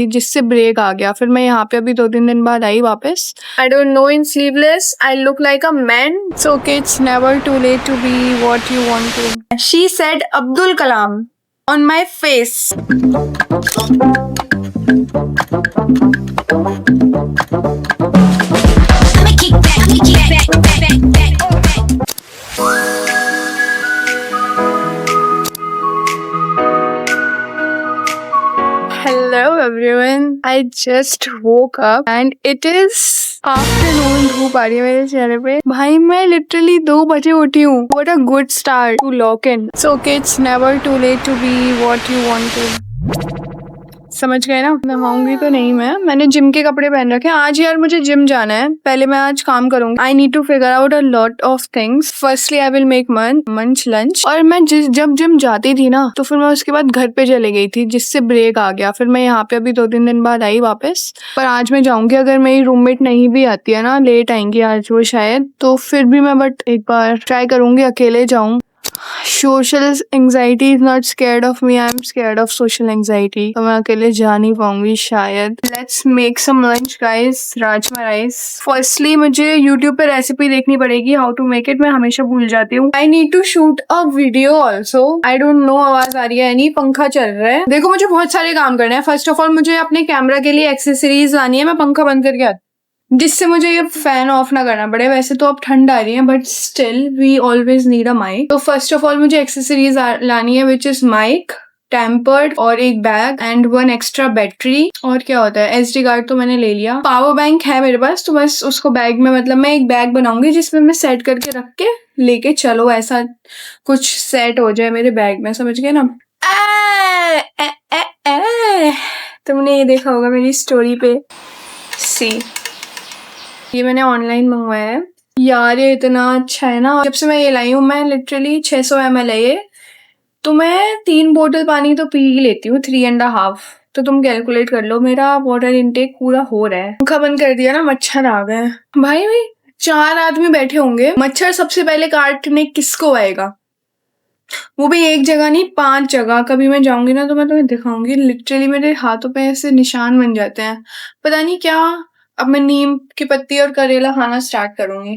जिससे ब्रेक आ गया। फिर मैं यहाँ पे अभी 2-3 दिन बाद आई वापस। I don't know, in sleeveless I look like a man. So okay, it's never too late to be what you want to. She said Abdul Kalam on my face. Hello everyone, I just woke up and it is afternoon। धूप आ रही है मेरे चेहरे पे। भाई मैं literally 2 बजे उठी हूँ। What a good start to lock in। So okay, it's never too late to be what you want to। समझ गए ना? नहाऊंगी तो नहीं मैंने जिम के कपड़े पहन रखे हैं। आज यार मुझे जिम जाना है। पहले मैं आज काम करूंगी। I need to figure out a lot of things. Firstly I will make munch lunch. और मैं जब जिम जाती थी ना तो फिर मैं उसके बाद घर पे चले गई थी, जिससे ब्रेक आ गया। फिर मैं यहाँ पे अभी 2-3 दिन बाद आई वापस। पर आज मैं जाऊंगी। अगर मेरी रूममेट नहीं भी आती है ना, लेट आएंगी आज वो शायद, तो फिर भी मैं बट एक बार ट्राई करूंगी अकेले जाऊं। Social anxiety is not scared of me, I am scared of social anxiety. तो मैं अकेले जा नहीं पाऊंगी शायद। Let's make some lunch guys. Rajma rice. Firstly मुझे यूट्यूब पे रेसिपी देखनी पड़ेगी हाउ टू मेक इट। मैं हमेशा भूल जाती हूँ। I need to shoot a video also. I don't know आवाज आ रही है नहीं, पंखा चल रहा है। देखो मुझे बहुत सारे काम करने हैं। फर्स्ट ऑफ ऑल मुझे अपने कैमरा के लिए एक्सेसरीज लानी है। मैं पंखा बंद करके आती, जिससे मुझे ये फैन ऑफ ना करना पड़े। वैसे तो अब ठंड आ रही है but still we always need a mic. तो फर्स्ट ऑफ ऑल मुझे एक्सेसरीज लानी है, विच इज माइक, टेम्पर्ड और एक बैग एंड 1 एक्स्ट्रा बैटरी। और क्या होता है, SD कार्ड तो मैंने ले लिया। पावर बैंक है मेरे पास, तो बस उसको बैग में, मतलब मैं एक बैग बनाऊंगी जिसमें मैं सेट करके रख के लेके चलो, ऐसा कुछ सेट हो जाए मेरे बैग में। समझ गए ना? तुमने ये देखा होगा मेरी स्टोरी पे। सी, ये मैंने ऑनलाइन मंगवाया है यार। ये इतना अच्छा है ना। जब से मैं ये लाई हूँ, मैं लिटरली 600 ml है ये। तो मैं 3 बोतल पानी तो पी ही लेती हूँ, 3.5। तो तुम कैलकुलेट कर लो मेरा वाटर इनटेक पूरा हो रहा है। पंखा बंद कर दिया ना, मच्छर आ गए भाई। 4 आदमी बैठे होंगे। मच्छर सबसे पहले काटने किसको आएगा? वो भी एक जगह नहीं, 5 जगह। कभी मैं जाऊंगी ना तो मैं तुम्हें दिखाऊंगी। लिटरली मेरे हाथों पे ऐसे निशान बन जाते हैं, पता नहीं क्या। अब मैं नीम की पत्ती और करेला खाना स्टार्ट करूंगी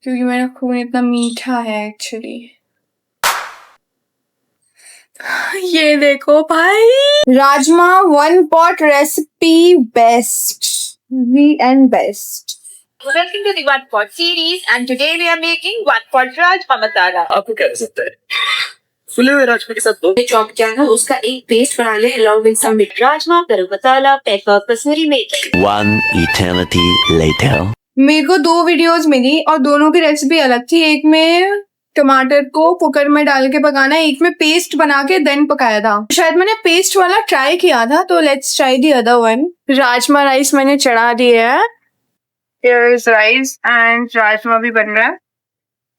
क्योंकि मेरा खून इतना मीठा है एक्चुअली। ये देखो भाई, rajma 1 pot recipe best, we and best. Welcome to the One Pot series, and today we are making One Pot Rajma Masala. आपको क्या सकता है? फुले हुए राजमा के साथ दो चॉप किया ना, उसका एक पेस्ट बना ले along with some राजमा, गरम मसाला, पेपर, कसूरी मेथी। One eternity later. मेरे को 2 वीडियोस मिली और दोनों की रेसिपी अलग थी। एक में टमाटर को कुकर में डाल के पकाना, एक में पेस्ट बना के देन पकाया था। शायद मैंने पेस्ट वाला ट्राई किया था, तो let's try the other one. Rajma rice मैंने चढ़ा दिया है। Here is rice and rajma भी बन रहा है।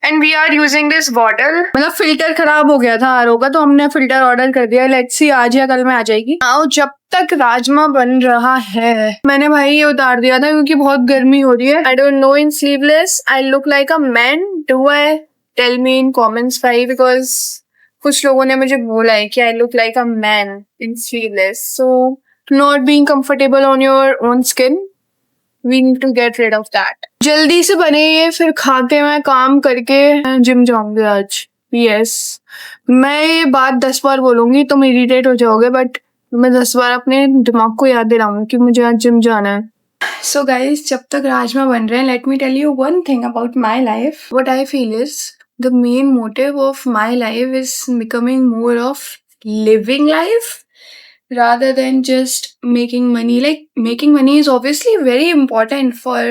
And we are using this bottle। मतलब फिल्टर खराब हो गया था RO का, तो हमने फिल्टर ऑर्डर कर दिया। लेट्स सी आज या कल में आ जाएगी। आओ, जब तक राजमा बन रहा है मैंने भाई ये उतार दिया था क्योंकि बहुत गर्मी हो रही है। I don't know, in sleeveless I look like a man। Do I? Tell me in comments भाई, because कुछ लोगों ने मुझे बोला है कि I look like a man in sleeveless। So not being comfortable on your own skin, we need to get rid of that। जल्दी से बने ये, फिर खा के मैं काम करके जिम जाऊंगी आज। यस, मैं ये बात 10 बार बोलूंगी, तुम इरिटेट हो जाओगे, बट मैं 10 बार अपने दिमाग को याद दिलाऊंगी कि मुझे आज जिम जाना है। सो गाइज, जब तक राजमा बन रहे हैं, let me tell you one thing about my life. What I feel is the main motive of my life is becoming more of living life rather than just making money. Like, making money is obviously very important for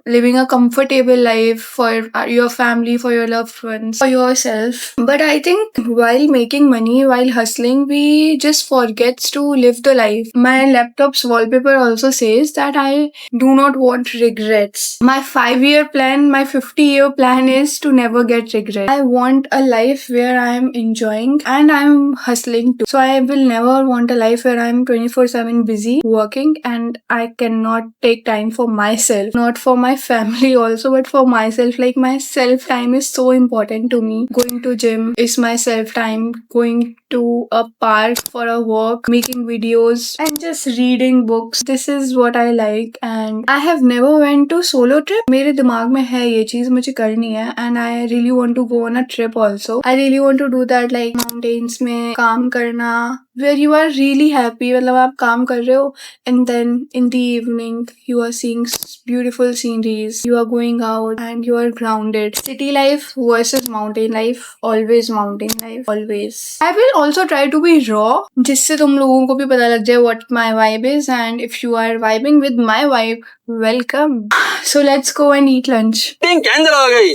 living a comfortable life for your family, for your loved ones, for yourself. But I think while making money, while hustling, we just forgets to live the life. My laptop's wallpaper also says that I do not want regrets. My 5-year plan, my 50-year plan is to never get regrets. I want a life where I am enjoying and I am hustling too. So I will never want a life where I'm 24/7 busy working and I cannot take time for myself, not for my family also, but for myself. Like my self time is so important to me. Going to gym is my self time. Going to a park for a walk, making videos, and just reading books. This is what I like, and I have never went to solo trip. मेरे दिमाग में है ये चीज मुझे करनी है, and I really want to go on a trip also. I really want to do that, like mountains में काम करना, where you are really happy. मतलब आप काम कर रहे हो, and then in the evening you are seeing beautiful sceneries. You are going out and you are grounded. City life versus mountain life. Always mountain life. Always. I will also try to be raw, जिससे तुम लोगों को भी पता लग जाए what my vibe is, and if you are vibing with my vibe, welcome. So let's go and eat lunch. Cancer हो गई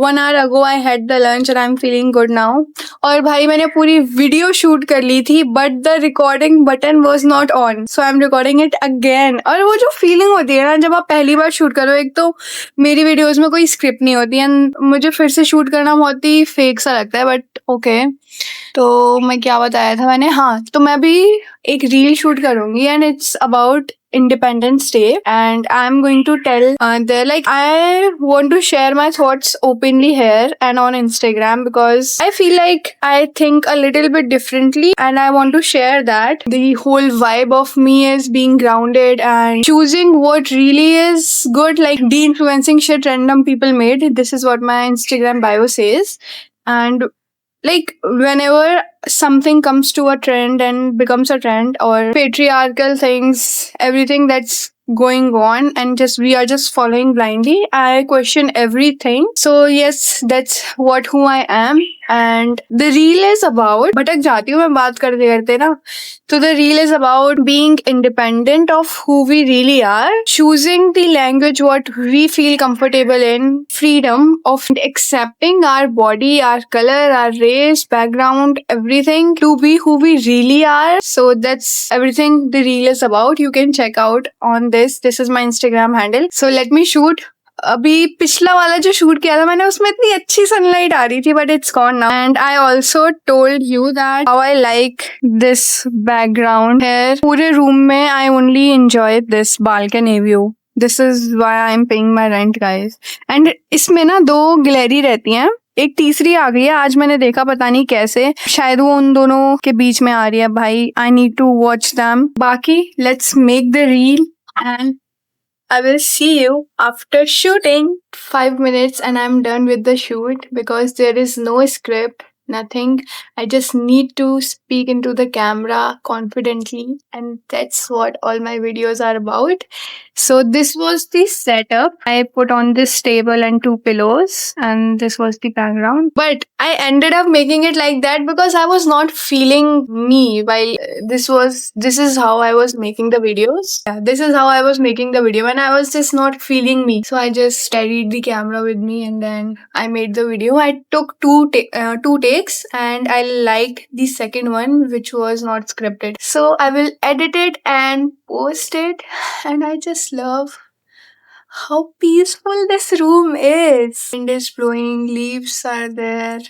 1 hour ago I had the lunch and I'm feeling good now. और भाई मैंने पूरी video shoot कर ली थी, but the recording button was not on, so I'm recording it again. और वो जो फीलिंग होती है ना जब आप पहली बार शूट करो, एक तो मेरी वीडियोस में कोई स्क्रिप्ट नहीं होती एंड मुझे फिर से शूट करना बहुत ही फेक सा लगता है, बट ओके. तो मैं क्या बताया था मैंने, हाँ, तो मैं भी एक रील शूट करूंगी and it's about Independence Day, and I'm going to tell there, like I want to share my thoughts openly here and on Instagram because I feel like I think a little bit differently and I want to share that. The whole vibe of me is being grounded and choosing what really is good, like de-influencing shit random people made. This is what my Instagram bio says. And like whenever something comes to a trend and becomes a trend, or patriarchal things, everything that's going on and just we are just following blindly, I question everything. So yes, that's who I am. And the reel is about, भटक जाती हूँ मैं बात करते करते ना, तो the reel is about being independent of who we really are, choosing the language what we feel comfortable in, freedom of accepting our body, our color, our race, background, everything to be who we really are. So that's everything the reel is about. You can check out on this. This is my Instagram handle. So let me shoot. अभी पिछला वाला जो shoot किया था मैंने, उसमें इतनी अच्छी सनलाइट आ रही थी, but it's gone now. And I also told you that how I like this background है. पूरे रूम में I only enjoy this balcony view. This is why I am paying my rent guys. And इसमें ना 2 gallery रहती हैं, एक तीसरी आ गई है आज मैंने देखा, पता नहीं कैसे, शायद वो उन दोनों के बीच में आ रही है. भाई I need to watch them. बाकी let's make the reel and I will see you after shooting. 5 minutes and I'm done with the shoot because there is no script, nothing. I just need to speak into the camera confidently, and that's what all my videos are about. So this was the setup. I put on this table and 2 pillows, and this was the background. But I ended up making it like that because I was not feeling me while this is how I was making the videos. Yeah, this is how I was making the video, and I was just not feeling me. So I just steadied the camera with me and then I made the video. I took 2 takes and I liked the second one, which was not scripted. So I will edit it and post it, and I just love how peaceful this room is. Wind is blowing, leaves are there,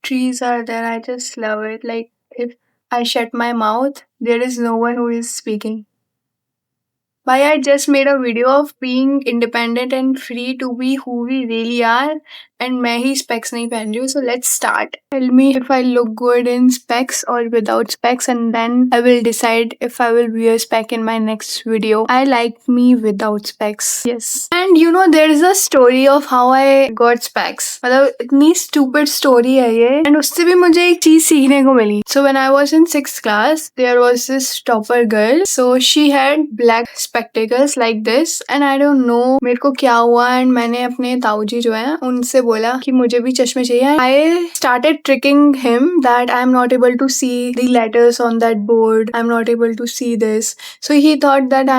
trees are there. I just love it. Like if I shut my mouth, there is no one who is speaking. Why I just made a video of being independent and free to be who we really are, and मैं ही specs नहीं पहन रही हूँ. So let's start. Tell me if I look good in specs or without specs, and then I will decide if I will wear spec in my next video. I like me without specs. Yes. And you know there is a story of how I got specs. मतलब इतनी stupid story है ये, and उससे भी मुझे एक चीज सीखने को मिली. So when I was in 6th class, there was this topper girl. So she had black spectacles like this, and I don't know मेरे को क्या हुआ, and मैंने अपने ताऊजी जो है उनसे बोला कि मुझे भी चश्मे चाहिए. I started tricking him that I'm not able to see the letters on that board. I'm not able to see this. So he thought that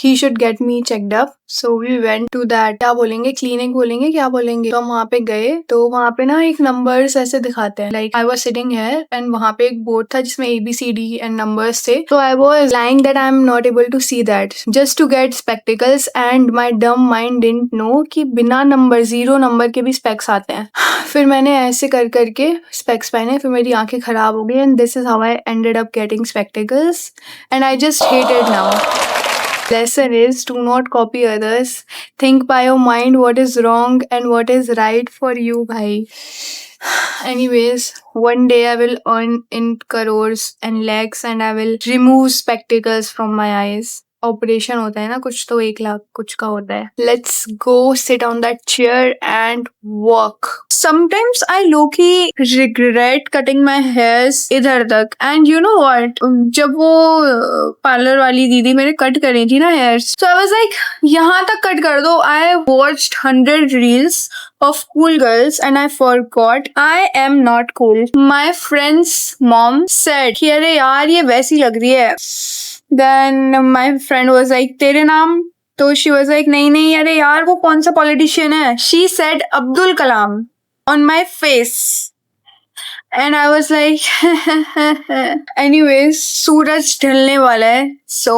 he should get me checked up. So we went to that, क्या बोलेंगे, clinic बोलेंगे, क्या बोलेंगे. तो हम वहाँ पे गए, तो वहाँ पे ना एक नंबर्स ऐसे दिखाते हैं. Like I was sitting here and वहाँ पे एक बोर्ड था जिसमें ABCD and numbers थे. So I was lying that I'm not able to see that just to get spectacles, and my dumb mind didn't know कि बिना numbers 0 number के भी स्पेक्स आते हैं। फिर मैंने ऐसे कर करके स्पेक्स पहने, फिर मेरी आंखें खराब हो गई and this is how I ended up getting spectacles and I just hate it now. Lesson is, do not copy others. Think by your mind what is wrong and what is right for you, bhai. Anyways, one day I will earn in crores and lakhs and I will remove spectacles from my eyes. Operation होता है ना कुछ, तो 1 लाख कुछ का होता है। Let's go sit on that chair and walk. Sometimes I Loki regret cutting my hairs इधर तक एंड यू नो व्हाट, जब वो पार्लर वाली दीदी मेरे कट कर रही थी ना hairs, so I was like यहाँ तक कट कर दो। I watched 100 reels of cool girls and I forgot I am not cool. My friend's mom said कि अरे यार ये वैसी लग रही है। Then my friend was like तेरे नाम, तो she was like नहीं नहीं अरे यार वो कौन सा पॉलिटिशियन है। She said Abdul Kalam on my face. And I was like anyways, सूरज ढलने वाला है, so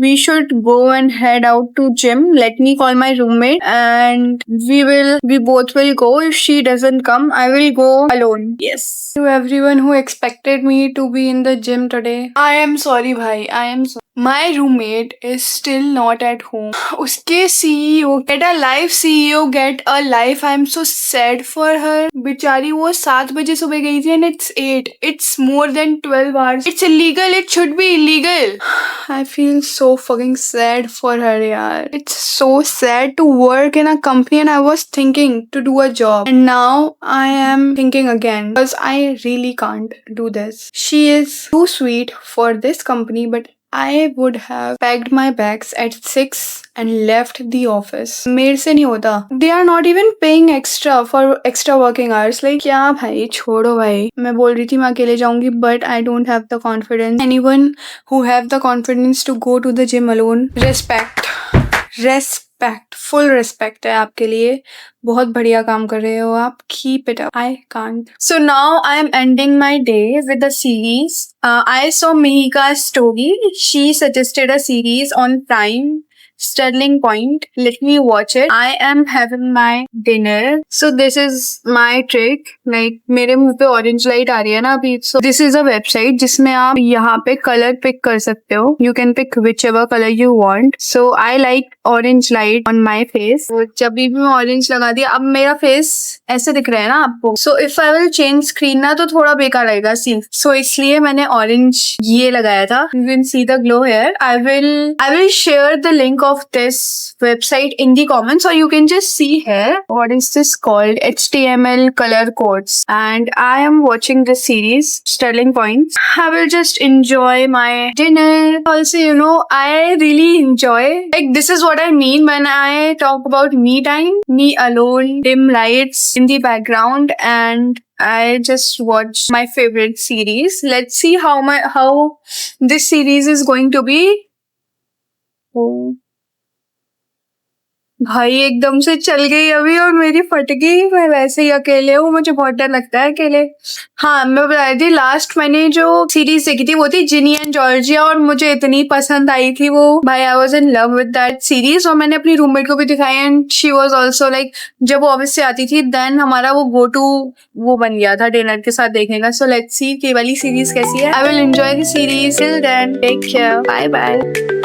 we should go and head out to gym. Let me call my roommate and we both will go. If she doesn't come, I will go alone. Yes. To everyone who expected me to be in the gym today, I am sorry bhai, I am sorry. My roommate is still not at home. उसके CEO get a life, CEO get a life. I am so sad for her. बेचारी वो 7 बजे सुबह गई थी and it's 8. It's more than 12 hours. It's illegal. It should be illegal. I feel so fucking sad for her, yaar. It's so sad to work in a company and I was thinking to do a job. And now I am thinking again because I really can't do this. She is too sweet for this company, but I would have packed my bags at 6 and left the office. मेरे से नहीं होता. They are not even paying extra for extra working hours. Like क्या भाई, छोड़ो भाई. मैं बोल रही थी मैं अकेले जाऊंगी, but I don't have the confidence. Anyone who have the confidence to go to the gym alone, respect, full respect है आपके लिए. बहुत बढ़िया काम कर रहे हो आप. Keep it up. I can't. So now I am ending my day with a series. I saw Mihika's story. She suggested a series on Prime, Sterling Point. Let me watch it. I am having my dinner. So this is my trick. Like मेरे मुंह पे orange light आ रही है ना अभी. So this is a website जिसमें आप यहाँ पे कलर पिक कर सकते हो. You can pick whichever color you want. So I like orange light on my face. तो जब भी मैं ऑरेंज लगा दिया, अब मेरा फेस ऐसे दिख रहा है ना आपको. So if I will change screen ना तो थोड़ा बेकार लगेगा सीन. So इसलिए मैंने ऑरेंज ये लगाया था. You can see the glow here. I will share the link of this website in the comments, or you can just see here. What is this called? HTML color codes. And I am watching this series, Sterling Points. I will just enjoy my dinner. Also, you know, I really enjoy, like, this is what I mean when I talk about me time. Me alone, dim lights in the background, and I just watch my favorite series. Let's see how this series is going to be. Oh. भाई एकदम से चल गई अभी और मेरी फट गई. मैं वैसे ही अकेले हूँ, मुझे बहुत डर लगता है अकेले. हाँ, मैं बता रही थी, लास्ट मैंने जो सीरीज देखी थी वो थी जिनी एंड जॉर्जिया, और मुझे इतनी पसंद आई थी वो. भाई I was in love with that series. और मैंने अपनी रूममेट को भी दिखाई and she was also like, जब वो ऑफिस से आती थी देन हमारा वो गो टू वो बन गया था डिनर के साथ देखने का. सो लेट्स सी ये वाली सीरीज कैसी है. I will enjoy the series. Till then take care. Bye bye.